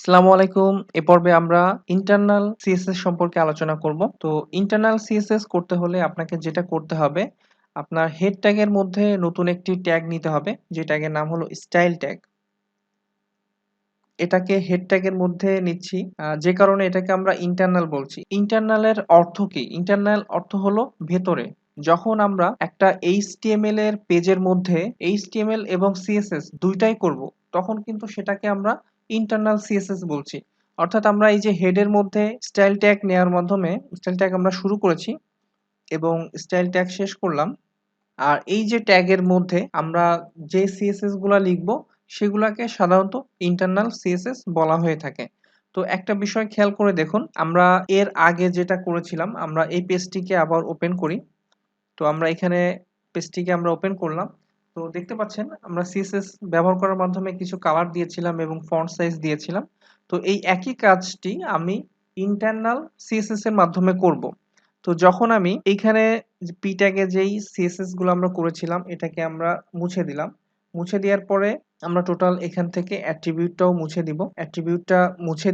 আসসালামু আলাইকুম। এ পর্বে আমরা ইন্টারনাল সিএসএস সম্পর্কে আলোচনা করব। তো ইন্টারনাল সিএসএস করতে হলে আপনাকে যেটা করতে হবে, আপনার হেড ট্যাগের মধ্যে নতুন একটি ট্যাগ নিতে হবে, যে ট্যাগের নাম হলো স্টাইল ট্যাগ। এটাকে হেড ট্যাগের মধ্যে নিচ্ছি, যে কারণে এটাকে আমরা ইন্টারনাল বলছি। ইন্টারনালের অর্থ কি? ইন্টারনাল অর্থ হলো ভেতরে। যখন আমরা একটা এইচটিএমএল এর পেজের মধ্যে এইচটিএমএল এবং সিএসএস দুইটাই করব, তখন কিন্তু সেটাকে আমরা ইন্টারনাল সিএসএস বলছি। অর্থাৎ আমরা এই যে হেডের মধ্যে স্টাইল ট্যাগ নেওয়ার মাধ্যমে স্টাইল ট্যাগ আমরা শুরু করেছি এবং স্টাইল ট্যাগ শেষ করলাম। আর এই যে ট্যাগের মধ্যে আমরা যে সিএসএস গুলা লিখবো সেগুলাকে সাধারণত ইন্টারনাল সিএসএস বলা হয়ে থাকে। তো একটা বিষয় খেয়াল করে দেখুন, আমরা এর আগে যেটা করেছিলাম, আমরা এই পেজটিকে আবার ওপেন করি। তো আমরা এখানে পেজটিকে আমরা ওপেন করলাম। তো দেখতে পাচ্ছেন আমরা সিএসএস ব্যবহার করার মাধ্যমে কিছু কালার দিয়েছিলাম এবং ফন্ট সাইজ দিয়েছিলাম। তো এই একই কাজটি আমি ইন্টারনাল সিএসএস এর মাধ্যমে করব। তো যখন আমি এইখানে পি ট্যাগে যেই সিএসএস গুলো আমরা করেছিলাম এটাকে আমরা মুছে দিলাম। মুছে দেওয়ার পরে আমরা টোটাল এখান থেকে অ্যাট্রিবিউটটাও মুছে দিব। অ্যাট্রিবিউটটা মুছে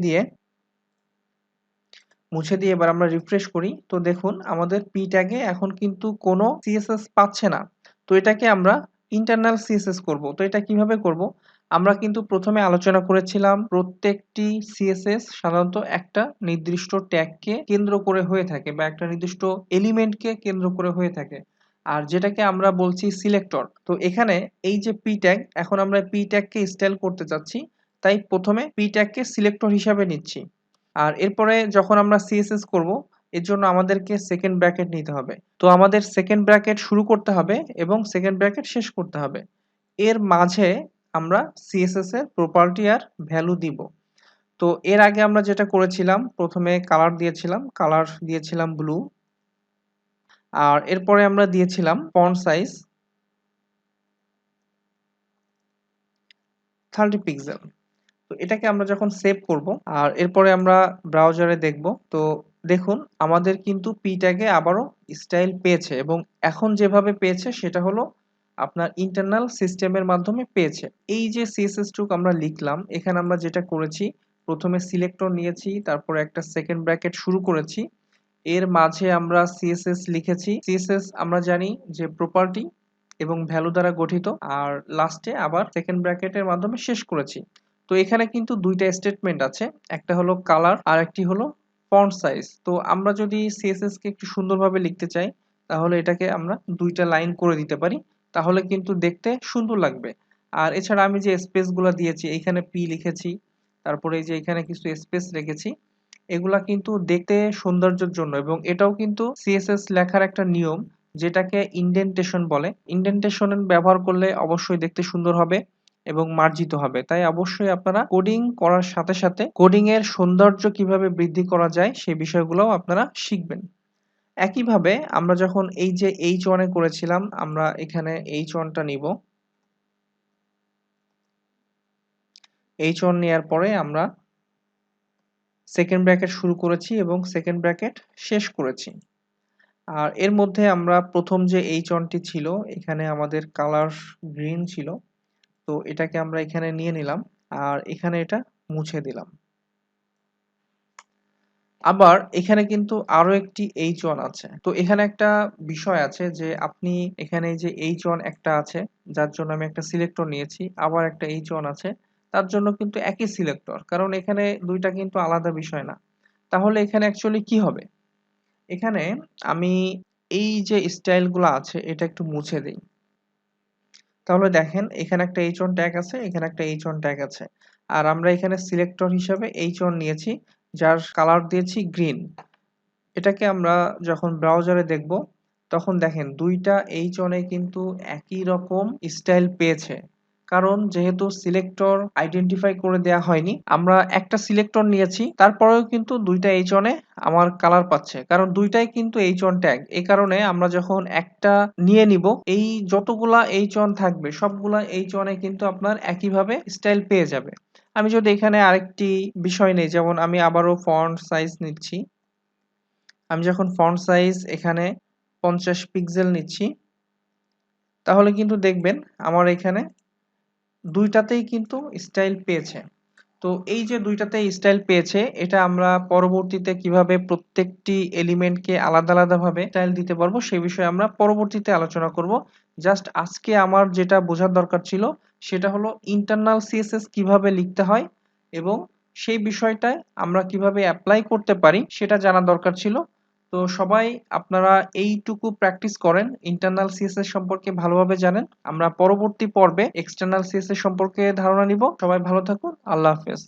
দিয়ে এবার আমরা রিফ্রেশ করি। তো দেখুন আমাদের পি ট্যাগে এখন কিন্তু কোনো সিএসএস পাচ্ছে না। তো এটাকে আমরা ইন্টারনাল সিএসএস করব। তো এটা কিভাবে করব? আমরা কিন্তু প্রথমে আলোচনা করেছিলাম প্রত্যেকটি সিএসএস সাধারণত একটা নির্দিষ্ট ট্যাগকে কেন্দ্র করে হয়ে থাকে বা একটা নির্দিষ্ট এলিমেন্টকে কেন্দ্র করে হয়ে থাকে। আর যেটাকে আমরা বলছি সিলেক্টর। তো এখানে এই যে পি ট্যাগ, এখন আমরা পি ট্যাগকে স্টাইল করতে চাচ্ছি, তাই প্রথমে পি ট্যাগকে সিলেক্টর হিসাবে নিচ্ছি। আর এরপরে যখন আমরা সিএসএস করব, এর জন্য আমাদেরকে সেকেন্ড ব্র্যাকেট নিতে হবে। তো আমাদের সেকেন্ড ব্র্যাকেট শুরু করতে হবে এবং সেকেন্ড ব্র্যাকেট শেষ করতে হবে। এর মাঝে আমরা সিএসএস এর প্রপার্টি আর ভ্যালু দিব। তো এর আগে আমরা যেটা করেছিলাম, প্রথমে কালার দিয়েছিলাম ব্লু। আর এরপরে আমরা দিয়েছিলাম ফন্ট সাইজ 30 পিক্সেল। তো এটাকে আমরা যখন সেভ করব আর এরপরে আমরা ব্রাউজারে দেখব, তো দেখুন আমাদের কিন্তু পি ট্যাগে আবারও স্টাইল পেয়েছে এবং এখন যেভাবে পেয়েছে সেটা হলো আপনার ইন্টারনাল সিস্টেমের মাধ্যমে পেয়েছে। এই যে সিএসএস টুক আমরা লিখলাম, এখানে আমরা যেটা করেছি, প্রথমে সিলেক্টর নিয়েছি, তারপরে একটা সেকেন্ড ব্র্যাকেট শুরু করেছি, এর মাঝে আমরা সিএসএস লিখেছি। সিএসএস আমরা জানি যে প্রপার্টি এবং ভ্যালু দ্বারা গঠিত, আর লাস্টে আবার সেকেন্ড ব্র্যাকেটের মাধ্যমে শেষ করেছি। তো এখানে কিন্তু দুইটা স্টেটমেন্ট আছে, একটা হলো কালার আর একটি হলো ফন্ট সাইজ। তো আমরা যদি সিএসএস কে একটু সুন্দরভাবে লিখতে চাই, তাহলে এটাকে আমরা দুইটা লাইন করে দিতে পারি, তাহলে কিন্তু দেখতে সুন্দর লাগবে। আর এছাড়া আমি যে স্পেস গুলা দিয়েছি, এখানে পি লিখেছি, তারপরে এই যে এখানে কিছু স্পেস রেখেছি, এগুলা কিন্তু দেখতে সৌন্দর্যের জন্য, এবং এটাও কিন্তু সিএসএস লেখার একটা নিয়ম, যেটাকে ইন্ডেন্টেশন বলে। ইন্ডেন্টেশন ব্যবহার করলে অবশ্যই দেখতে সুন্দর হবে এবং মার্জিত হবে। তাই অবশ্যই আপনারা কোডিং করার সাথে সাথে কোডিং এর সৌন্দর্য কিভাবে বৃদ্ধি করা যায় সেই বিষয়গুলোও আপনারা শিখবেন। একইভাবে আমরা যখন এই যে H1 এ করেছিলাম, আমরা এখানে H1 টা নিব। H1 নেওয়ার পরে আমরা সেকেন্ড ব্র্যাকেট শুরু করেছি এবং সেকেন্ড ব্র্যাকেট শেষ করেছি। আর এর মধ্যে আমরা প্রথম যে H1 টি ছিল, এখানে আমাদের কালার গ্রিন ছিল। তো এটাকে আমরা এখানে নিয়ে নিলাম আর এখানে এটা মুছে দিলাম। আবার এখানে কিন্তু আরো একটি H1 আছে। তো এখানে একটা বিষয় আছে যে আপনি এখানে এই যে H1 একটা আছে, যার জন্য আমি একটা সিলেক্টর নিয়েছি, আবার একটা H1 আছে, তার জন্য কিন্তু একই সিলেক্টর, কারণ এখানে দুইটা কিন্তু আলাদা বিষয় না। তাহলে এখানে অ্যাকচুয়ালি কি হবে? এখানে আমি এই যে স্টাইলগুলো আছে এটা একটু মুছে দেই। তাহলে দেখেন এখানে একটা H1 ট্যাগ আছে, এখানে একটা H1 ট্যাগ আছে। আর আমরা এখানে সিলেক্টর হিসাবে H1 নিয়েছি, যার কালার দিয়েছি গ্রিন। এটাকে আমরা যখন ব্রাউজারে দেখব, তখন দেখেন দুইটা H1 এ কিন্তু একই রকম স্টাইল পেয়েছে। কারণ যেহেতু সিলেক্টর আইডেন্টিফাই করে দেয়া হয়নি, আমরা একটা সিলেক্টর নিয়েছি, তারপরেও কিন্তু দুইটা H1 এ আমার কালার পাচ্ছে, কারণ দুইটাই কিন্তু H1 ট্যাগ। এই কারণে আমরা যখন একটা নিয়ে নিব, এই যতগুলা H1 থাকবে সবগুলা H1 এ কিন্তু আপনার একইভাবে স্টাইল পেয়ে যাবে। আমি যদি এখানে আরেকটি বিষয় নেই, যেমন আমি আবারও ফন্ট সাইজ নিচ্ছি। আমি যখন ফন্ট সাইজ এখানে 50 পিক্সেল নিচ্ছি, তাহলে কিন্তু দেখবেন আমার এখানে দুইটাতেই কিন্তু স্টাইল পেয়েছে। তো এই যে দুইটাতে স্টাইল পেয়েছে, এটা আমরা পরবর্তীতে কিভাবে প্রত্যেকটি এলিমেন্টকে আলাদা আলাদাভাবে স্টাইল দিতে পারবো সে বিষয়ে আমরা পরবর্তীতে আলোচনা করব। জাস্ট আজকে আমার যেটা বোঝার দরকার ছিল সেটা হলো ইন্টারনাল সিএসএস কিভাবে লিখতে হয় এবং সেই বিষয়টায় আমরা কিভাবে অ্যাপ্লাই করতে পারি সেটা জানা দরকার ছিল। তো সবাই আপনারা এইটুকু প্র্যাকটিস করেন, ইন্টারনাল সিএসএস সম্পর্কে ভালোভাবে জানেন। আমরা পরবর্তী পর্বে এক্সটার্নাল সিএসএস সম্পর্কে ধারণা নিব। সবাই ভালো থাকুন। আল্লাহ হাফেজ।